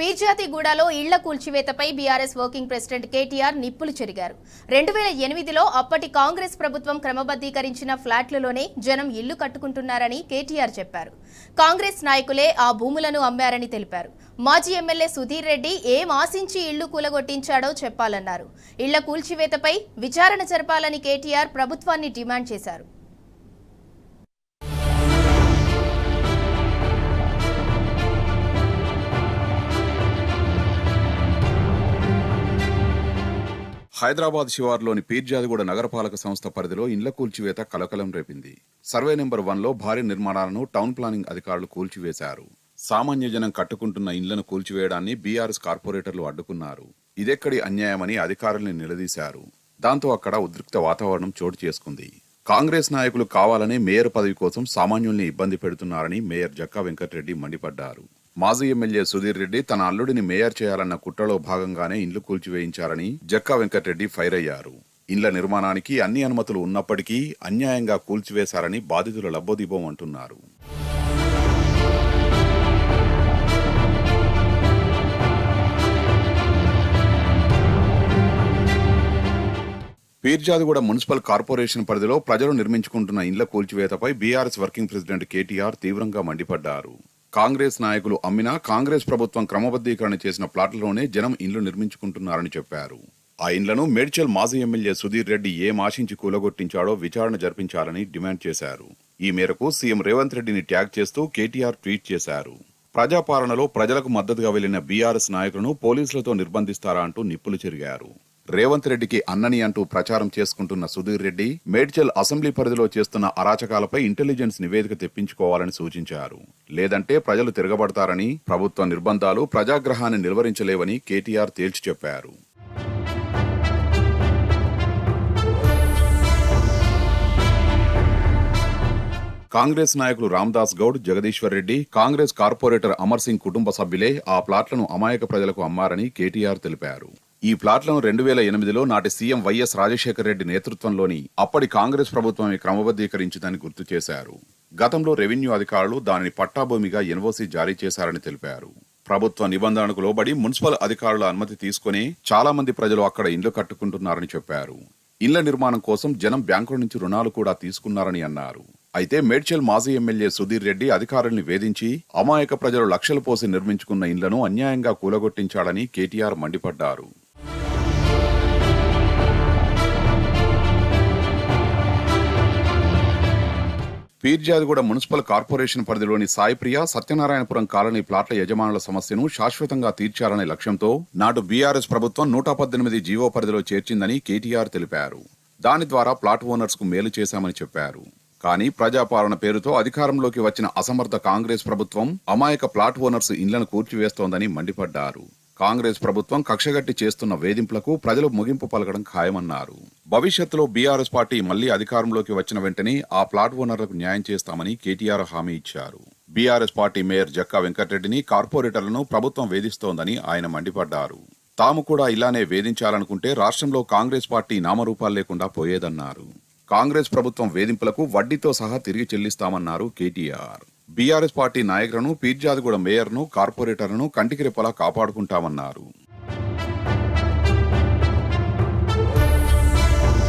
పీర్జాతిగూడలో ఇళ్ల కూల్చివేతపై BRS working president KTR నిప్పులు చెరిగారు. 2008లో అప్పటి కాంగ్రెస్ ప్రభుత్వం క్రమబద్ధీకరించిన ఫ్లాట్లలోనే జనం ఇళ్లు కట్టుకుంటున్నారని కేటీఆర్ చెప్పారు. కాంగ్రెస్ నాయకులే ఆ భూములను అమ్మారని తెలిపారు. మాజీ ఎమ్మెల్యే సుధీర్ రెడ్డి ఏం ఆశించి ఇళ్లు కూలగొట్టించాడో చెప్పాలన్నారు. ఇళ్ల కూల్చివేతపై విచారణ జరపాలని కేటీఆర్ ప్రభుత్వాన్ని డిమాండ్ చేశారు. హైదరాబాద్ శివార్లోని పీర్జాదిగూడ నగరపాలక సంస్థ పరిధిలో ఇండ్ల కూల్చివేత కలకలం రేపింది. సర్వే నెంబర్ 1లో భారీ నిర్మాణాలను టౌన్ ప్లానింగ్ అధికారులు కూల్చివేశారు. సామాన్య జనం కట్టుకుంటున్న ఇండ్లను కూల్చివేయడాన్ని బీఆర్ఎస్ కార్పొరేటర్లు అడ్డుకున్నారు. ఇదెక్కడి అన్యాయమని అధికారుల్ని నిలదీశారు. దాంతో అక్కడ ఉద్రిక్త వాతావరణం చోటు చేసుకుంది. కాంగ్రెస్ నాయకులు కావాలనే మేయర్ పదవి కోసం సామాన్యుల్ని ఇబ్బంది పెడుతున్నారని మేయర్ జక్కా వెంకటరెడ్డి మండిపడ్డారు. మాజీ ఎమ్మెల్యే సుధీర్ రెడ్డి తన అల్లుడిని మేయర్ చేయాలన్న కుట్రలో భాగంగానే ఇండ్లు కూల్చివేయించారని జక్కా వెంకటరెడ్డి ఫైర్ అయ్యారు. ఇండ్ల నిర్మాణానికి అన్ని అనుమతులు ఉన్నప్పటికీ అన్యాయంగా కూల్చివేశారని బాధితులు లబ్బోదీపం అంటున్నారు. పీర్జాదిగూడ మున్సిపల్ కార్పొరేషన్ పరిధిలో ప్రజలు నిర్మించుకుంటున్న ఇండ్ల కూల్చివేతపై బీఆర్ఎస్ వర్కింగ్ ప్రెసిడెంట్ కేటీఆర్ తీవ్రంగా మండిపడ్డారు. కాంగ్రెస్ నాయకులు అమ్మినా కాంగ్రెస్ ప్రభుత్వం క్రమబద్ధీకరణ చేసిన ప్లాట్లలోనే జనం ఇండ్లు నిర్మించుకుంటున్నారని చెప్పారు. ఆ ఇండ్లను మేడ్చల్ మాజీ ఎమ్మెల్యే సుధీర్ రెడ్డి ఏం ఆశించి కూలగొట్టించాడో విచారణ జరిపించాలని డిమాండ్ చేశారు. ఈ మేరకు సీఎం రేవంత్ రెడ్డిని ట్యాగ్ చేస్తూ కేటీఆర్ ట్వీట్ చేశారు. ప్రజాపాలనలో ప్రజలకు మద్దతుగా వెళ్లిన బీఆర్ఎస్ నాయకులను పోలీసులతో నిర్బంధిస్తారా అంటూ నిప్పులు చెరిగారు. రేవంత్ రెడ్డికి అన్నని అంటూ ప్రచారం చేసుకుంటున్న సుధీర్ రెడ్డి మేడ్చల్ అసెంబ్లీ పరిధిలో చేస్తున్న అరాచకాలపై ఇంటెలిజెన్స్ నివేదిక తెప్పించుకోవాలని సూచించారు. లేదంటే ప్రజలు తిరగబడతారని, ప్రభుత్వ నిర్బంధాలు ప్రజాగ్రహాన్ని నిలువరించలేవని కేటీఆర్ తేల్చి చెప్పారు. కాంగ్రెస్ నాయకులు రామ్దాస్ గౌడ్, జగదీశ్వర్ రెడ్డి, కాంగ్రెస్ కార్పొరేటర్ అమర్ సింగ్ కుటుంబ సభ్యులే ఆ ప్లాట్లను అమాయక ప్రజలకు అమ్మారని కేటీఆర్ తెలిపారు. ఈ ప్లాట్లను 2008లో నాటి సీఎం వైఎస్ రాజశేఖర రెడ్డి నేతృత్వంలోని అప్పటి కాంగ్రెస్ ప్రభుత్వమే క్రమబద్ధీకరించిందని గుర్తు చేశారు. గతంలో రెవెన్యూ అధికారులు దానిని పట్టాభూమిగా ఎన్ఓసీ జారీ చేశారని తెలిపారు. ప్రభుత్వ నిబంధనలకు లోబడి మున్సిపల్ అధికారుల అనుమతి తీసుకుని చాలా మంది ప్రజలు అక్కడ ఇండ్లు కట్టుకుంటున్నారని చెప్పారు. ఇళ్ల నిర్మాణం కోసం జనం బ్యాంకుల నుంచి రుణాలు కూడా తీసుకున్నారని అన్నారు. అయితే మేడ్చల్ మాజీ ఎమ్మెల్యే సుధీర్ రెడ్డి అధికారుల్ని వేధించి అమాయక ప్రజలు లక్షలు పోసి నిర్మించుకున్న ఇండ్లను అన్యాయంగా కూలగొట్టించాడని కేటీఆర్ మండిపడ్డారు. పీర్జాదిగూడ మున్సిపల్ కార్పొరేషన్ పరిధిలోని సాయిప్రియ, సత్యనారాయణపురం కాలనీ ప్లాట్ల యజమానుల సమస్యను శాశ్వతంగా తీర్చాలనే లక్ష్యంతో నాటు బీఆర్ఎస్ ప్రభుత్వం 118 జీవో పరిధిలో చేర్చిందని కేటీఆర్ తెలిపారు. దాని ద్వారా ప్లాట్ ఓనర్స్ కు మేలు చేశామని చెప్పారు. కానీ ప్రజాపాలన పేరుతో అధికారంలోకి వచ్చిన అసమర్థ కాంగ్రెస్ ప్రభుత్వం అమాయక ప్లాట్ ఓనర్స్ ఇండ్లను కూల్చివేస్తోందని మండిపడ్డారు. కాంగ్రెస్ ప్రభుత్వం కక్షగట్టి చేస్తున్న వేధింపులకు ప్రజలు ముగింపు పలకడం ఖాయమన్నారు. భవిష్యత్తులో బీఆర్ఎస్ పార్టీ మళ్లీ అధికారంలోకి వచ్చిన వెంటనే ఆ ప్లాట్ ఓనర్లకు న్యాయం చేస్తామని కేటీఆర్ హామీ ఇచ్చారు. బీఆర్ఎస్ పార్టీ మేయర్ జక్కా వెంకటరెడ్డిని, కార్పొరేటర్లను ప్రభుత్వం వేధిస్తోందని ఆయన మండిపడ్డారు. తాము కూడా ఇలానే వేధించాలనుకుంటే రాష్ట్రంలో కాంగ్రెస్ పార్టీ నామరూపాలు లేకుండా పోయేదన్నారు. కాంగ్రెస్ ప్రభుత్వం వేధింపులకు వడ్డీతో సహా తిరిగి చెల్లిస్తామన్నారు కేటీఆర్. బీఆర్ఎస్ పార్టీ నాయకులను, పీర్జాదిగూడ మేయర్ను, కార్పొరేటర్లను కంటికి రెప్పలా కాపాడుకుంటామన్నారు.